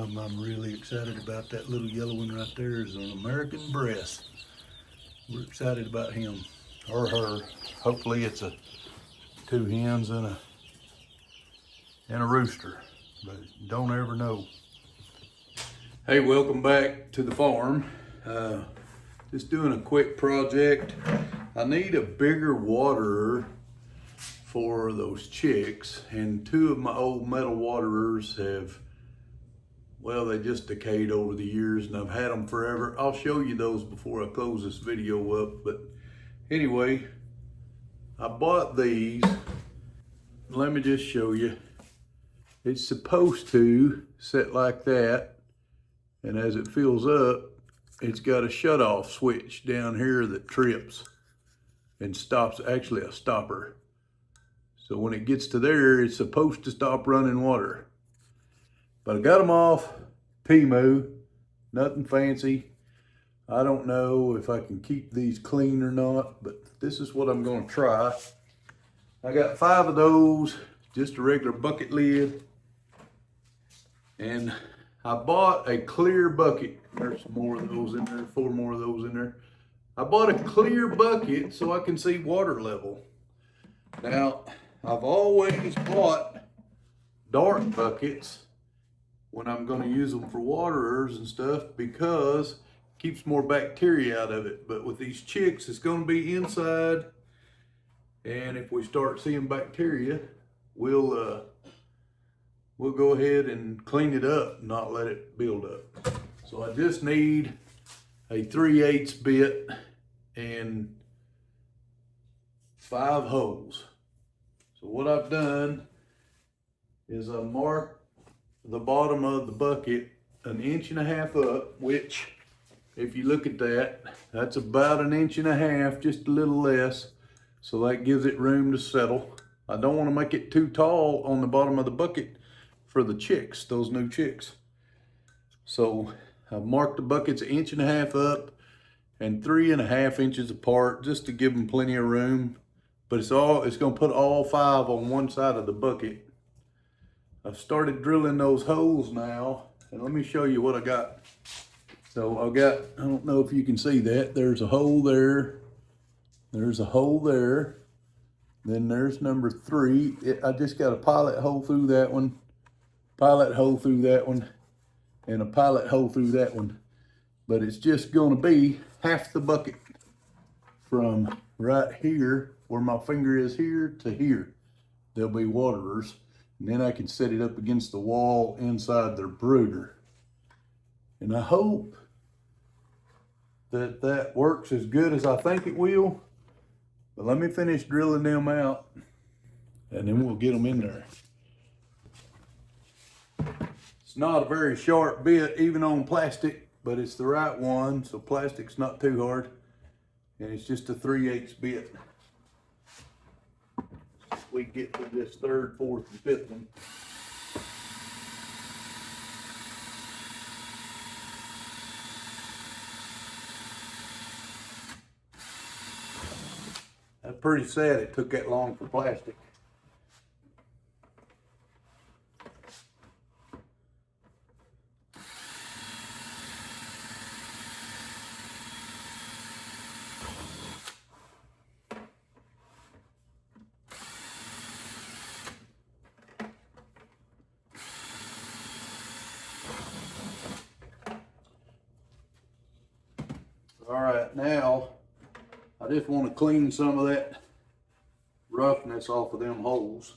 I'm really excited about that little yellow one right there. Is an American breast. We're excited about him or her. Hopefully it's two hens and a rooster, but don't ever know. Hey, welcome back to the farm. Just doing a quick project. I need a bigger waterer for those chicks, and two of my old metal waterers they just decayed over the years, and I've had them forever. I'll show you those before I close this video up. But anyway, I bought these. Let me just show you. It's supposed to sit like that, and as it fills up, it's got a shut-off switch down here that trips and stops, actually a stopper. So when it gets to there, it's supposed to stop running water. But I got them off Temu, nothing fancy. I don't know if I can keep these clean or not, but this is what I'm gonna try. I got 5 of those, just a regular bucket lid. And I bought a clear bucket. There's some more of those in there, 4 more of those in there. I bought a clear bucket so I can see water level. Now, I've always bought dark buckets when I'm gonna use them for waterers and stuff, because it keeps more bacteria out of it. But with these chicks, it's gonna be inside. And if we start seeing bacteria, we'll go ahead and clean it up and not let it build up. So I just need a 3/8 bit and 5 holes. So what I've done is I marked the bottom of the bucket 1.5 inches up, which if you look at that, that's about 1.5 inches, just a little less. So that gives it room to settle. I don't want to make it too tall on the bottom of the bucket for the chicks, those new chicks. So I've marked the buckets 1.5 inches up and 3.5 inches apart, just to give them plenty of room. But it's gonna put all 5 on one side of the bucket. I've started drilling those holes now, and let me show you what I got. So I don't know if you can see that, there's a hole there, there's a hole there, then there's number 3. I just got a pilot hole through that one, pilot hole through that one, and a pilot hole through that one. But it's just gonna be half the bucket from right here, where my finger is here, to here. There'll be waterers. And then I can set it up against the wall inside their brooder. And I hope that that works as good as I think it will. But let me finish drilling them out, and then we'll get them in there. It's not a very sharp bit, even on plastic, but it's the right one, so plastic's not too hard. And it's just a 3/8 bit. We get to this 3rd, 4th, and 5th one. That's pretty sad it took that long for plastic. All right, now I just want to clean some of that roughness off of them holes.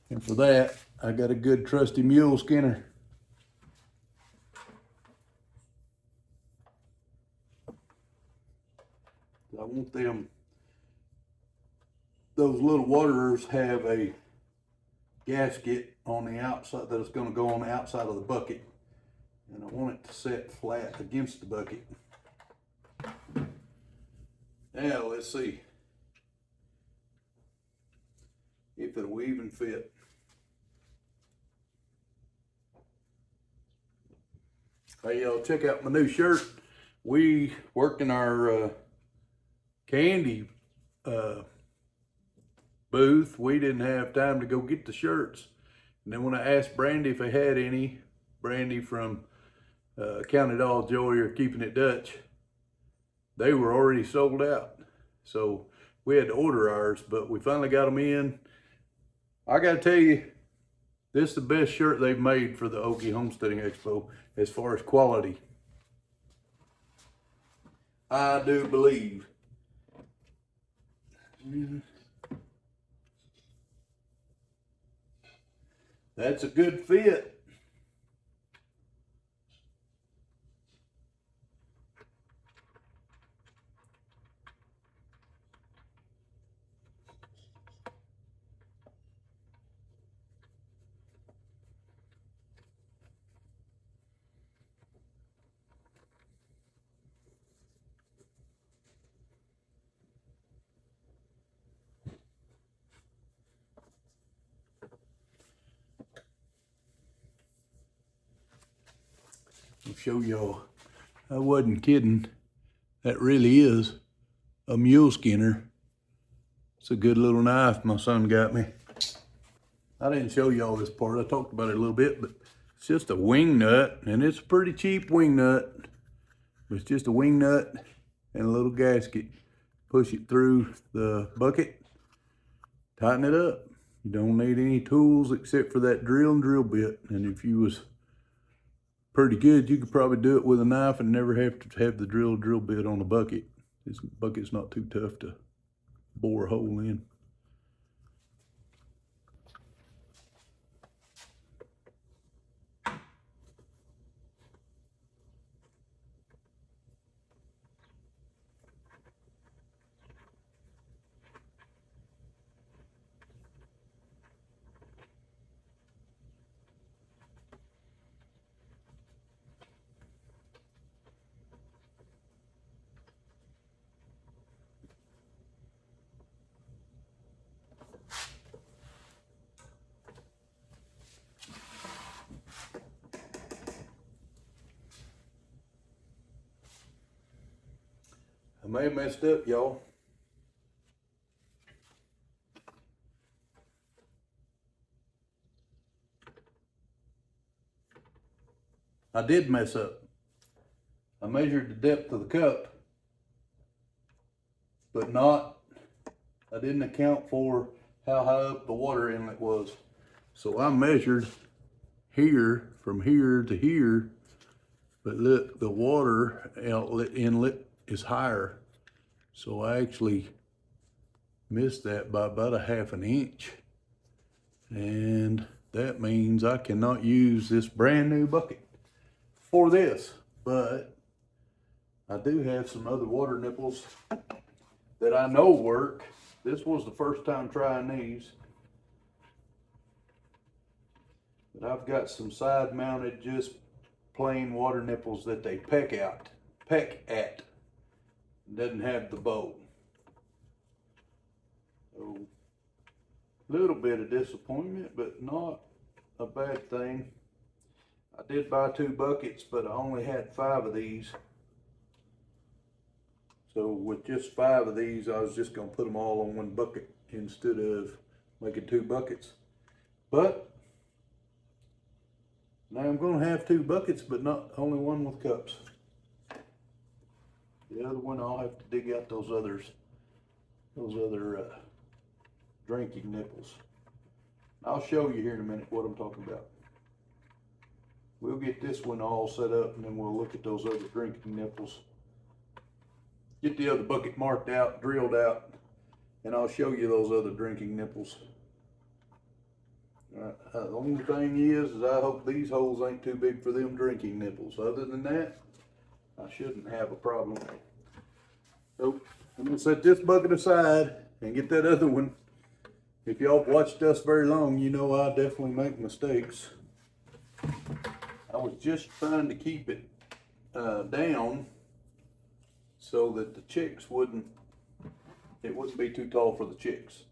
And for that, I got a good trusty mule skinner. I want those little waterers have a gasket on the outside that is going to go on the outside of the bucket. And I want it to set flat against the bucket. Now let's see if it'll even fit. Hey y'all, check out my new shirt. We working our candy booth. We didn't have time to go get the shirts. And then when I asked Brandy if they had any, brandy from Count It All Joy or Keeping It Dutch, they were already sold out. So we had to order ours, but we finally got them in. I gotta tell you, this is the best shirt they've made for the Okie Homesteading Expo as far as quality. I do believe. That's a good fit. I'll show y'all. I wasn't kidding. That really is a mule skinner. It's a good little knife my son got me. I didn't show y'all this part. I talked about it a little bit, but it's just a wing nut, and it's a pretty cheap wing nut. It's just a wing nut and a little gasket. Push it through the bucket, tighten it up. You don't need any tools except for that drill and drill bit. And if you was pretty good, you could probably do it with a knife and never have to have the drill bit on the bucket. This bucket's not too tough to bore a hole in. I may have messed up, y'all. I did mess up. I measured the depth of the cup, but I didn't account for how high up the water inlet was. So I measured here, from here to here, but look, the water inlet is higher. So I actually missed that by about 1/2 inch. And that means I cannot use this brand new bucket for this, but I do have some other water nipples that I know work. This was the first time trying these. But I've got some side mounted, just plain water nipples that they peck at. Doesn't have the bowl. So, a little bit of disappointment, but not a bad thing. I did buy 2 buckets, but I only had 5 of these. So with just 5 of these, I was just gonna put them all on 1 bucket instead of making 2 buckets. But now I'm gonna have 2 buckets, but not only 1 with cups. The other one, I'll have to dig out those other drinking nipples. I'll show you here in a minute what I'm talking about. We'll get this one all set up, and then we'll look at those other drinking nipples. Get the other bucket marked out, drilled out, and I'll show you those other drinking nipples. The only thing is I hope these holes ain't too big for them drinking nipples. Other than that, I shouldn't have a problem. So I'm gonna set this bucket aside and get that other one. If y'all watched us very long, you know I definitely make mistakes. I was just trying to keep it down so that the chicks wouldn't be too tall for the chicks.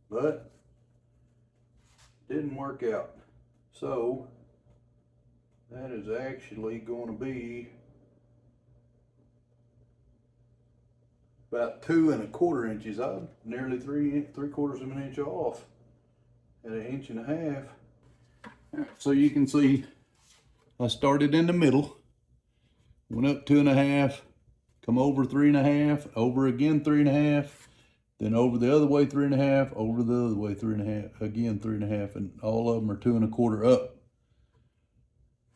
But didn't work out. So that is actually going to be about 2 1/4 inches. I'm nearly 3/4 of an inch off at 1.5 inches. So you can see I started in the middle, went up 2.5, come over 3.5, over again 3.5, then over the other way 3.5, over the other way 3.5, again 3.5, and all of them are 2.25 up.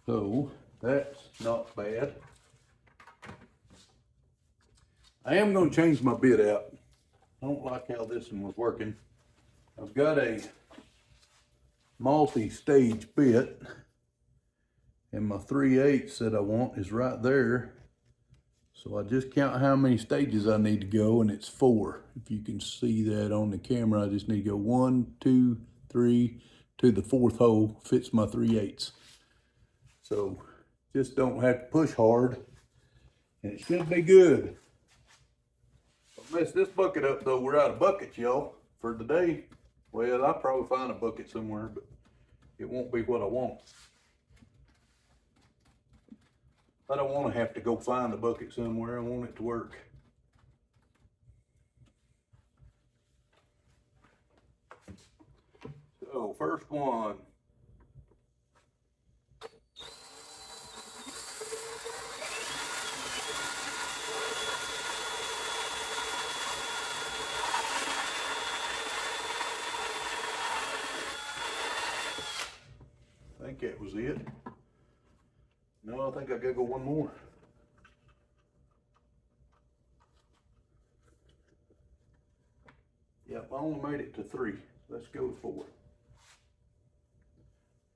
So that's not bad. I am going to change my bit out. I don't like how this one was working. I've got a multi-stage bit, and my 3/8 that I want is right there. So I just count how many stages I need to go, and it's 4. If you can see that on the camera, I just need to go 1, 2, 3 to the 4th hole fits my 3/8. So just don't have to push hard, and it should be good. Don't mess this bucket up though. We're out of buckets, y'all, for today. Well, I'll probably find a bucket somewhere, but it won't be what I want. I don't want to have to go find a bucket somewhere. I want it to work. So first one. I think that was it. No, I think I gotta go one more. Yep, I only made it to 3. Let's go to 4.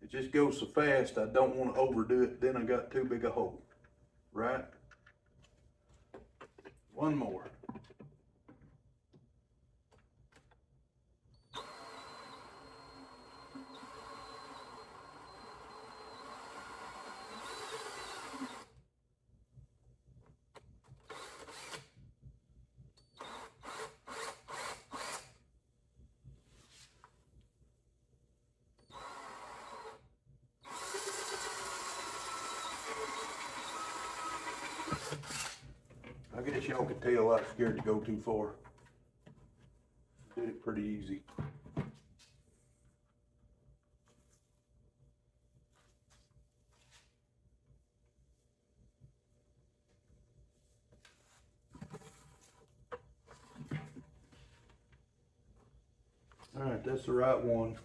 It just goes so fast, I don't want to overdo it. Then I got too big a hole, right? One more. I guess y'all could tell I was scared to go too far. Did it pretty easy. All right, that's the right one.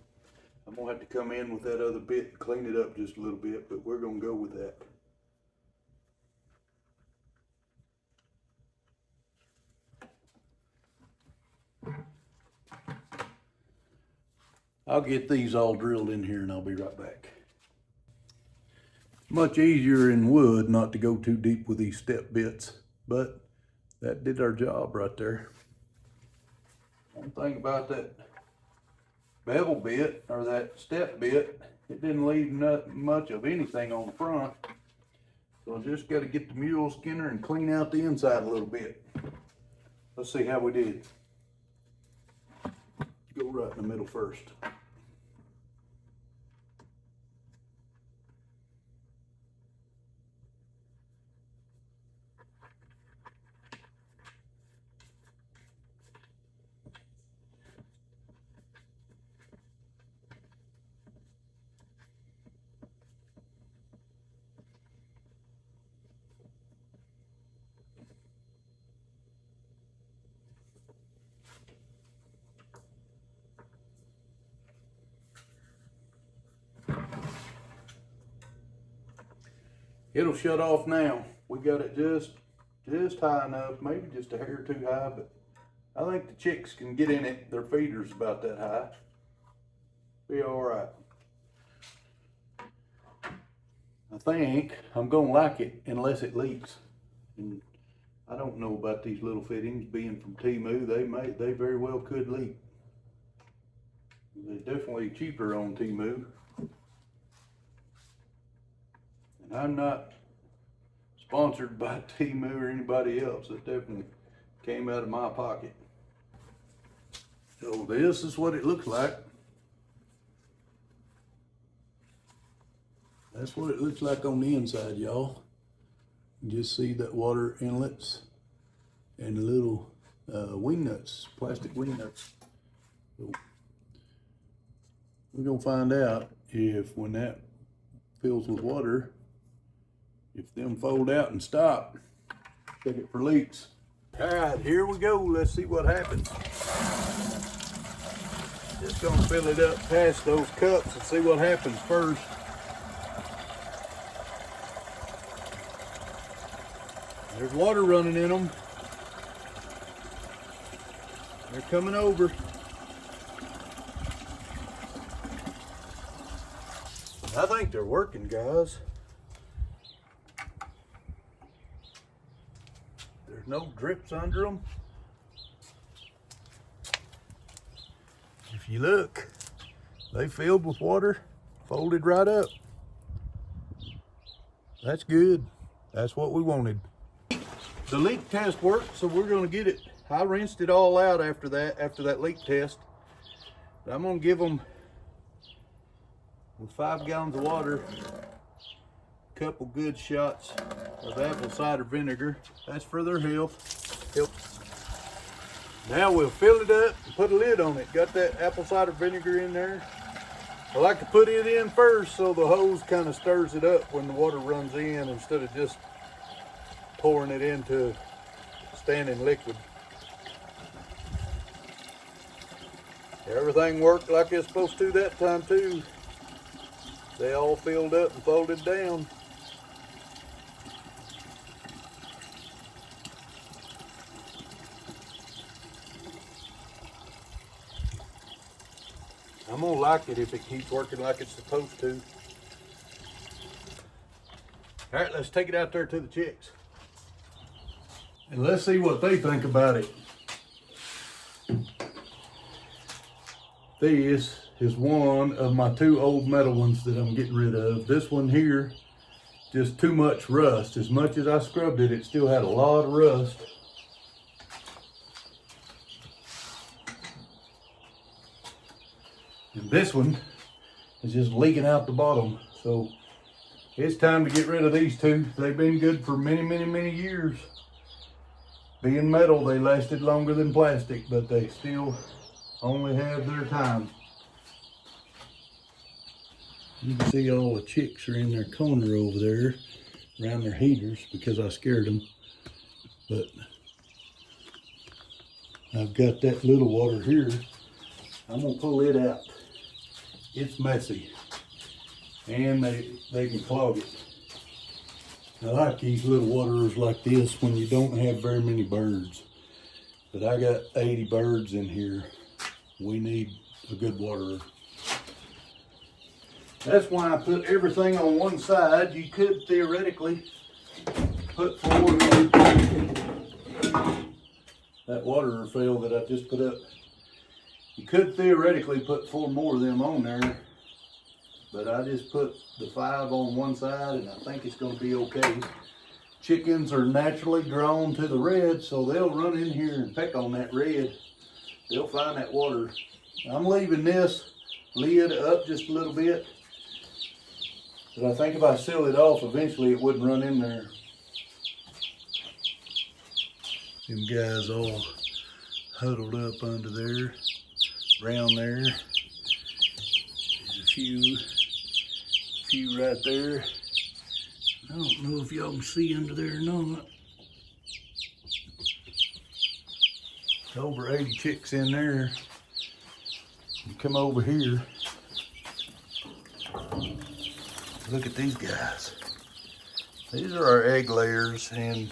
I'm gonna have to come in with that other bit and clean it up just a little bit, but we're gonna go with that. I'll get these all drilled in here and I'll be right back. Much easier in wood not to go too deep with these step bits, but that did our job right there. One thing about that bevel bit or that step bit, it didn't leave much of anything on the front. So I just got to get the mule skinner and clean out the inside a little bit. Let's see how we did. Go right in the middle first. It'll shut off now. We got it just high enough, maybe just a hair too high, but I think the chicks can get in it. Their feeder's about that high. Be all right. I think I'm gonna like it unless it leaks. And I don't know about these little fittings being from Temu. They very well could leak. They're definitely cheaper on Temu. And I'm not sponsored by Temu or anybody else. It definitely came out of my pocket. So this is what it looks like. That's what it looks like on the inside, y'all. You just see that water inlets and the little wing nuts, plastic wing nuts. So we're gonna find out if when that fills with water, if them fold out and stop, check it for leaks. All right, here we go. Let's see what happens. Just gonna fill it up past those cups and see what happens first. There's water running in them. They're coming over. I think they're working, guys. There's no drips under them. If you look, they filled with water, folded right up. That's good. That's what we wanted. The leak test worked, so we're gonna get it. I rinsed it all out after that leak test. But I'm gonna give them, with 5 gallons of water, a couple good shots of apple cider vinegar. That's for their health. Now we'll fill it up and put a lid on it. Got that apple cider vinegar in there. I like to put it in first so the hose kind of stirs it up when the water runs in instead of just pouring it into standing liquid. Everything worked like it's supposed to that time too. They all filled up and folded down. I'm gonna like it if it keeps working like it's supposed to. All right, let's take it out there to the chicks. And let's see what they think about it. This is one of my 2 old metal ones that I'm getting rid of. This one here, just too much rust. As much as I scrubbed it, it still had a lot of rust. And this one is just leaking out the bottom. So it's time to get rid of these 2. They've been good for many, many, many years. Being metal, they lasted longer than plastic, but they still only have their time. You can see all the chicks are in their corner over there around their heaters because I scared them. But I've got that little water here. I'm gonna pull it out. It's messy and they can clog it. I like these little waterers like this when you don't have very many birds. But I got 80 birds in here. We need a good waterer. That's why I put everything on one side. You could theoretically put 4, that waterer fell that I just put up. You could theoretically put 4 more of them on there, but I just put the 5 on one side and I think it's gonna be okay. Chickens are naturally drawn to the red, so they'll run in here and peck on that red. They'll find that water. I'm leaving this lid up just a little bit, but I think if I seal it off, eventually it wouldn't run in there. Them guys all huddled up under there, around there. There's a few right there. I don't know if y'all can see under there or not. Over 80 chicks in there. You come over here. Look at these guys. These are our egg layers, and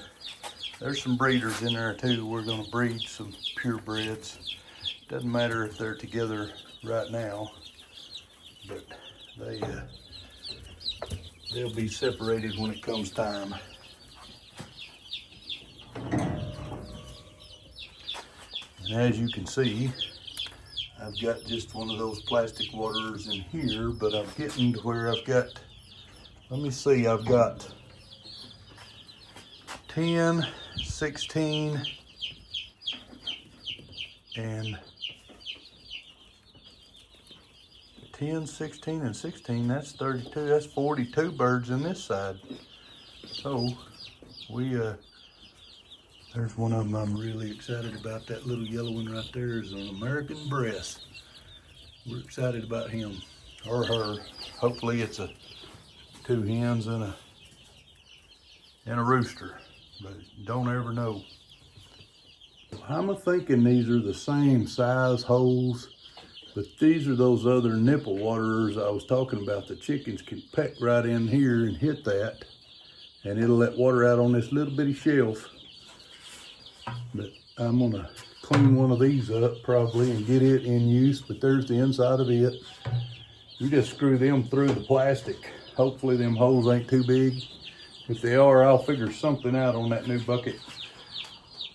there's some breeders in there too. We're gonna breed some purebreds. Doesn't matter if they're together right now, but they'll be separated when it comes time. And as you can see, I've got just one of those plastic waterers in here, but I'm getting to where I've got, let me see, I've got 10, 16, and 10, 16, and 16, that's 32, that's 42 birds in this side. So there's one of them I'm really excited about. That little yellow one right there is an American breast. We're excited about him. or her. Hopefully it's two hens and a rooster, but don't ever know. I'm thinking these are the same size holes, but these are those other nipple waterers I was talking about. The chickens can peck right in here and hit that, and it'll let water out on this little bitty shelf. But I'm gonna clean one of these up probably and get it in use, but there's the inside of it. You just screw them through the plastic. Hopefully them holes ain't too big. If they are, I'll figure something out on that new bucket.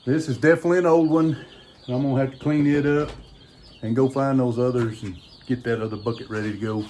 This is definitely an old one, and I'm gonna have to clean it up and go find those others and get that other bucket ready to go.